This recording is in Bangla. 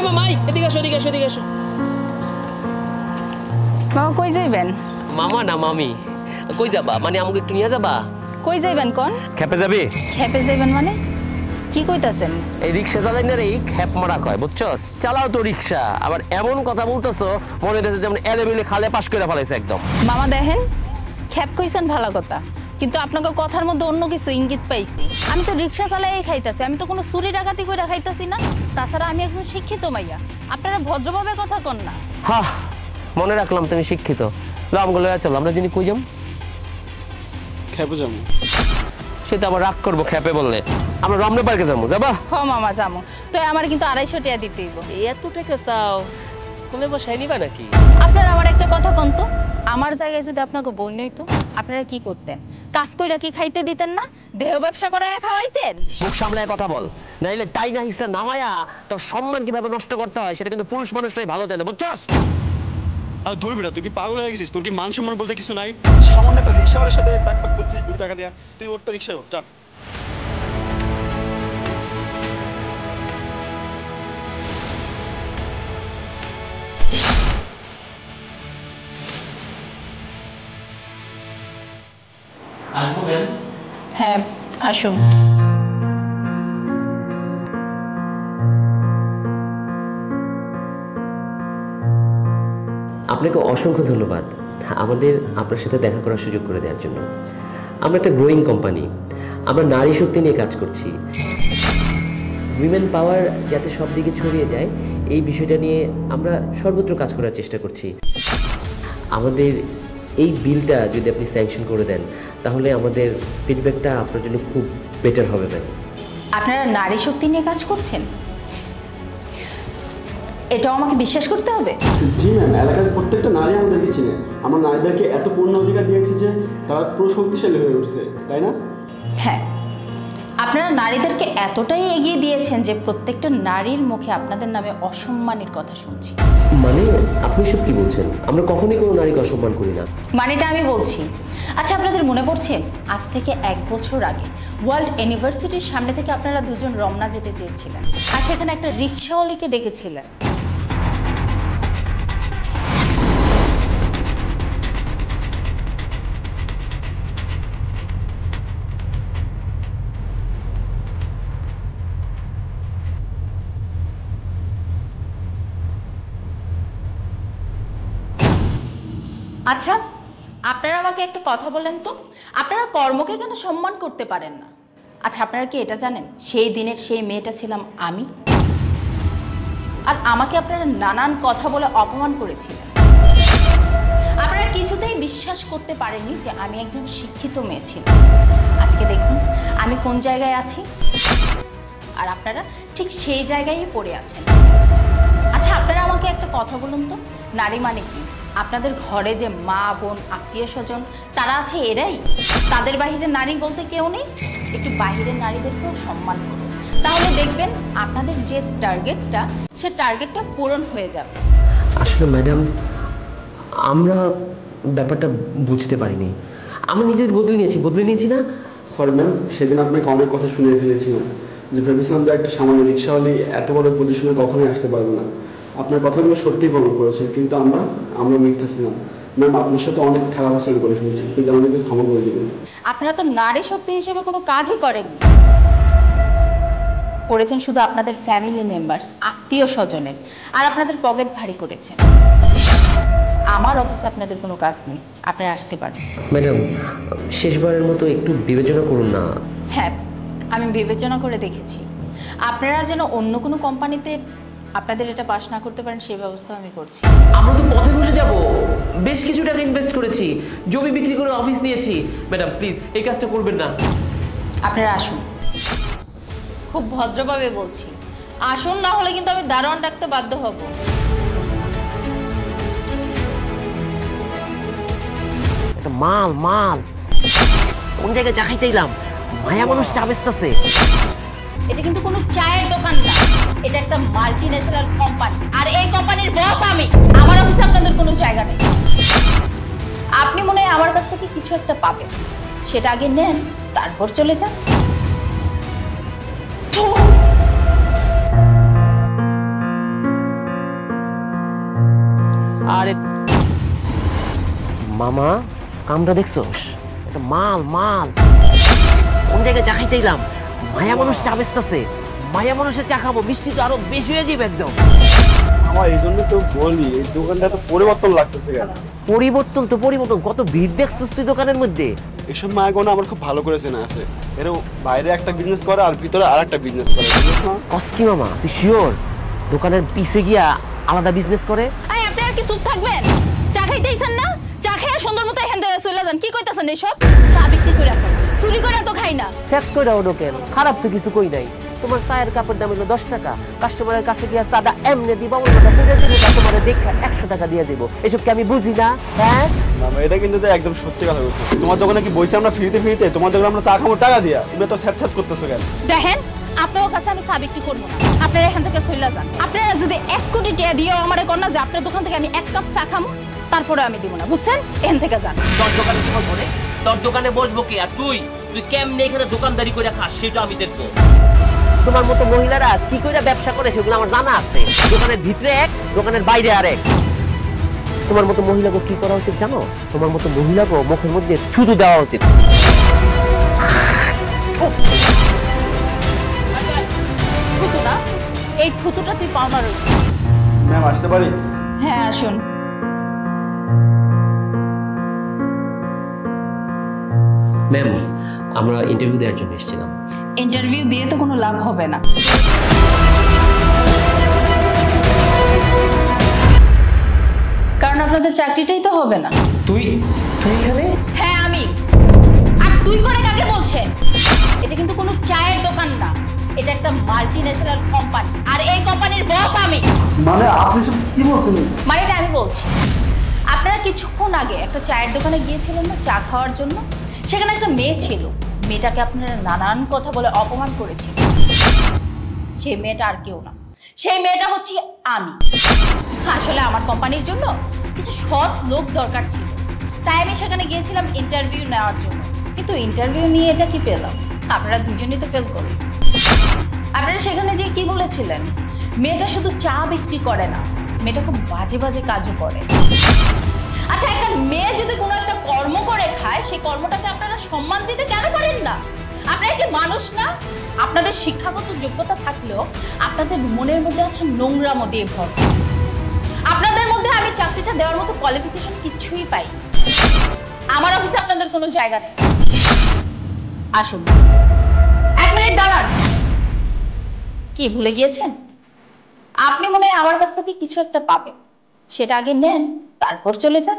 মামাই এদিকে আসো এদিকে আসো এদিকে আসো। মামা কই যাইবেন? মামা না মামি। কই যাবা মানে আমাকে একটু নিয়ে যাবা? কই যাইবেন কোন? খেপে যাবি? খেপে যাইবেন মানে কি কইতাছেন? এই রিকশা চালাই না রে খেপ মারা কয় বুঝছস? চালাও তো রিকশা আবার এমন কথা বলতেছো মনে হচ্ছে যেমন এলেবেলে খালে পাশ করে ফেলাইছে একদম। মামা দেখেন খেপ কইছেন ভালো কথা, কিন্তু আপনাকে কথার মধ্যে অন্য কিছু ইঙ্গিত পাইছি। আমি তো রিকশা চালাই খাইতাছি, আমি তো কোনো চুরি ডাকাতি কইরা খাইতাছি না। তাছাড়া আমি একজন শিক্ষিত মাইয়া, আপনারা ভদ্রভাবে কথা কন না। হ্যাঁ মনে রাখলাম তুমি শিক্ষিত। আমগুলো চলো আমরা যিনি কই যাম? খেপে যাবো। সেটা আবার রাগ করবো খেপে বললে। আমরা রমনা পার্কে যাবো, যাবা? হ মামা যাবো। তো আমার কিন্তু 250 টাকা দিতে হইব। এত টাকা চাও? কোলে বসাই নিবা নাকি? আপনারা আমার একটা কথা কোন তো, আমার জায়গায় যদি আপনাকে বল নইতো আপনারা কি করতেন? কাজ কইরা কি খাইতে দিতেন না? দেহ ব্যবসা করে খাওয়াইতেন? মুখ সামলায় কথা বল, নাইলে টাই না হিস্টা নামায়া তোর সম্মান কিভাবে নষ্ট করতে হয় সেটা কিন্তু পুরুষ মানুষটাই ভালো জানে বুঝছস? আর ধরবি না, তুই কি পাগল হয়ে গেছিস? তোর কি মান সম্মান বলতে কিছু নাই? সামান্য একটা রিক্সাওয়ালার সাথে প্যাক করছিস 2 টাকা দিয়া, তুই ওর তো রিক্সায় ওঠ। আসবো ম্যাম? হ্যাঁ আসুন। আপনাকে অসংখ্য ধন্যবাদ আমাদের আপনার সাথে দেখা করার সুযোগ করে দেওয়ার জন্য। আমরা একটা গ্রোয়িং কোম্পানি, আমরা নারী শক্তি নিয়ে কাজ করছি। উইমেন পাওয়ার যাতে সব দিকে ছড়িয়ে যায় এই বিষয়টা নিয়ে আমরা সর্বত্র কাজ করার চেষ্টা করছি। আমাদের এই বিলটা যদি আপনি স্যাংশন করে দেন তাহলে আমাদের ফিডব্যাকটা আপনার জন্য খুব বেটার হবে ম্যাম। আপনারা নারী শক্তি নিয়ে কাজ করছেন, এটাও আমাকে বিশ্বাস করতে হবে? জি ম্যাম, এলাকার প্রত্যেকটা নারী আমাদেরকে চিনে। আমরা নারীদেরকে এত পূর্ণ অধিকার দিয়েছি যে তারা পুরো শক্তিশালী হয়ে উঠছে, তাই না? হ্যাঁ, আপনারা নারীদেরকে এতটাই এগিয়ে দিয়েছেন যে প্রত্যেকটা নারীর মুখে আপনাদের নামে অসম্মানের কথা শুনছি। মানে আপনি সব কি বলছেন? আমরা কখনোই কোনো নারীকে অসম্মান করি না। মানেটা আমি বলছি। আচ্ছা আপনাদের মনে পড়ছে আজ থেকে 1 বছর আগে ওয়ার্ল্ড ইউনিভার্সিটির সামনে থেকে আপনারা দুজন রমনা যেতে চেয়েছিলেন আর সেখানে একটা রিক্সাওয়ালিকে ডেকেছিলেন। আচ্ছা আপনারা আমাকে একটা কথা বলেন তো, আপনারা কর্মকে কেন সম্মান করতে পারেন না? আচ্ছা আপনারা কি এটা জানেন সেই দিনের সেই মেয়েটা ছিলাম আমি, আর আমাকে আপনারা নানান কথা বলে অপমান করেছিলেন। আপনারা কিছুতেই বিশ্বাস করতে পারেননি যে আমি একজন শিক্ষিত মেয়ে ছিলাম। আজকে দেখুন আমি কোন জায়গায় আছি, আর আপনারা ঠিক সেই জায়গায়ই পড়ে আছেন। আচ্ছা আপনারা আমাকে একটা কথা বলুন তো, নারী মানে কি? আপনাদের ঘরে যে মা বোন আত্মীয় স্বজন তারা আছে এরাই? তাদের বাহিরে নারী বলতে কেউ নেই? একটু বাহিরের নারীদেরকেও সম্মান করুন, তাহলে দেখবেন আপনাদের যে টার্গেটটা সে টার্গেটটা পূরণ হয়ে যাবে। আসলে ম্যাডাম আমরা ব্যাপারটা বুঝতে পারিনি, আমরা নিজেদের বদলে নিয়েছি না? সরি ম্যাম, সেদিন আপনাকে অনেক কথা শুনিয়ে ফেলেছিলাম যে ভেবেছিলাম যে একটা সামান্য রিক্সাওয়ালি এত বড় পজিশনে কখনোই আসতে পারবে না। আপনার কথাগুলো সত্যিই প্রমাণ করেছে, কিন্তু আমরা মিথ্যা ছিলাম। ম্যাম আপনার সাথে অনেক খারাপ আচরণ করে ফেলেছি, প্লিজ আমাদেরকে ক্ষমা করে দেবেন। আপনারা তো নারী শক্তি হিসেবে কোনো কাজই করেননি, করেছেন শুধু আপনাদের ফ্যামিলি মেম্বার্স আত্মীয় স্বজনের, আর আপনাদের পকেট ভারী করেছেন। আমার অফিসে আপনাদের কোনো কাজ নেই, আপনারা আসতে পারেন। ম্যাডাম শেষবারের মতো একটু বিবেচনা করুন না। হ্যাঁ আমি বিবেচনা করে দেখেছি, আপনারা যেন অন্য কোনো কোম্পানিতে আপনাদের এটা পাস না করতে পারেন সেই ব্যবস্থা আমি করছি। আমরা তো পথে বসে যাব, বেশ কিছু টাকা ইনভেস্ট করেছি, জমি বিক্রি করে অফিস নিয়েছি। ম্যাডাম প্লিজ এই কাজটা করবেন না। আপনারা আসুন, খুব ভদ্রভাবে বলছি আসুন, না হলে কিন্তু আমি দারোয়ান ডাকতে বাধ্য হব। একটা মাল কোন জায়গায় চা খাইতে এলাম, মায়া মানুষ চা বেচতেছে। এটা কিন্তু কোনো চায়ের দোকান না, এটা একটা মাল্টিন্যাশনাল কোম্পানি, আর এই কোম্পানির বস আমি। আমার অফিসে আপনাদের কোনো জায়গা নেই। আপনি মনে হয় আমার কাছ থেকে কিছু একটা পাবেন, সেটা আগে নেন তারপর চলে যান। মামা কামটা দেখছোস? এটা মাল মাল। কোন জায়গায় চা খাইতে গেলাম, মায়া মানুষ চা বেচতেছে, মায়া মানুষের চা খাবো, মিষ্টি তো আরো বেশি হয়ে যাবে একদম। আমার এই জন্য তো বলি এই দোকানটা তো পরিবর্তন লাগতেছে কেন? পরিবর্তন তো পরিবর্তন, কত ভিড় দেখছিস তুই দোকানের মধ্যে। এইসব মায়াগণ আমার খুব ভালো করে চেনা আছে। এরা বাইরে একটা বিজনেস করে আর ভিতরে আর একটা বিজনেস করে। কসকি মামা তুই শিওর দোকানের পিছে গিয়া আলাদা বিজনেস করে? এই আপনি আর কি চুপ থাকবেন? চা খাইতেইছেন না? চা খেয়ে সুন্দর মতো এখান থেকে চলে যান। কি কইতাছেন এসব? চা বিক্রি করে রাখেন, চুরি করে তো খাই না। চেক করে ঢোকেন, খারাপ তো কিছু কই নাই। তোমার চায়ের কাপের দাম হলো 10 টাকা, কাস্টমারের কাছে গিয়া চাটা এমনি দিবা, অন্যটা পুজো দিবে, কাস্টমারে দেখে 100 টাকা দিয়ে দেবো। এসব কি আমি বুঝি না? হ্যাঁ মামা এটা কিন্তু একদম সত্যি কথা বলছো। তোমার দোকানে কি বইছে আমরা ফ্রিতে ফ্রিতে? তোমার দোকানে আমরা চা খাবো টাকা দিয়া, তুমি তো স্যাট স্যাট করতেছো কেন? দেখেন আপনার কাছে আমি চা বিক্রি করবো না, আপনারা এখান থেকে চলে যান। আপনারা যদি 1 কোটি টাকা দিয়েও আমার কন্যা যে আপনার দোকান থেকে আমি 1 কাপ চা খামো, তারপরে আমি দিব না, বুঝছেন? এখান থেকে যান। তোর দোকানে কি বসবো রে? তোর দোকানে বসবো কে? আর তুই কেমনে এখানে দোকানদারি করে খাস সেটা আমি দেখবো। তোমার মতো মহিলারা কি করে ব্যবসা করে সেগুলো আমার জানা আছে। দোকানের ভিতরে এক, দোকানের বাইরে আরেক। তোমার মতো মহিলাকে কি করা উচিত জানো? তোমার মতো মহিলাকে মুখের মধ্যে থুতু দেওয়া উচিত। থুতু না, এই থুতুটা তুই পাওনার। ম্যাম আসতে পারি? হ্যাঁ আসুন। ম্যাম আমরা ইন্টারভিউ দেওয়ার জন্য এসেছিলাম। ইন্টারভিউ দিয়ে তো কোনো লাভ হবে না, কারণ আপনাদের চাকরিটাই তো হবে না। তুই এখানে? হ্যাঁ আমি। আর তুই করে কাকে বলছে? এটা কিন্তু কোনো চায়ের দোকান না, এটা একটা মাল্টিন্যাশনাল কোম্পানি, আর এই কোম্পানির বস আমি। মানে আপনি সব কি বলছেন? মানে এটা আমি বলছি। আপনারা কিছুক্ষণ আগে একটা চায়ের দোকানে গিয়েছিলেন না চা খাওয়ার জন্য? সেখানে একটা মেয়ে ছিল, মেয়েটাকে আপনারা নানান কথা বলে অপমান করেছে। সেই মেয়েটা আর কেউ না, সেই মেয়েটা হচ্ছে আমি। আসলে আমার কোম্পানির জন্য কিছু সৎ লোক দরকার ছিল, তাই আমি সেখানে গিয়েছিলাম ইন্টারভিউ নেওয়ার জন্য। কিন্তু ইন্টারভিউ নিয়ে এটা কি পেলাম? আপনারা দুজনেই তো ফেল করলেন। আপনারা সেখানে যে কি বলেছিলেন, মেয়েটা শুধু চা বিক্রি করে না, মেয়েটা খুব বাজে বাজে কাজও করে। আচ্ছা একটা মেয়ে যদি কোনো একটা কর্ম করে খায়, সেই কর্মটাকে আপনারা সম্মান দিতে কেন পারেন না? আপনারা কি মানুষ না? আপনাদের শিক্ষাগত যোগ্যতা থাকলেও আপনাদের মনের মধ্যে আছে নোংরামো দিয়ে ভর্তি। আপনাদের মধ্যে আমি চাকরিটা দেওয়ার মতো কোয়ালিফিকেশন কিছুই পাই। আমার অফিসে আপনাদের কোনো জায়গা নেই। আসুন। 1 মিনিট দাঁড়ান। কি ভুলে গিয়েছেন? আপনি মনে হয় আমার কাছ থেকে কিছু একটা পাবেন, সেটা আগে নেন, তারপর চলে যান।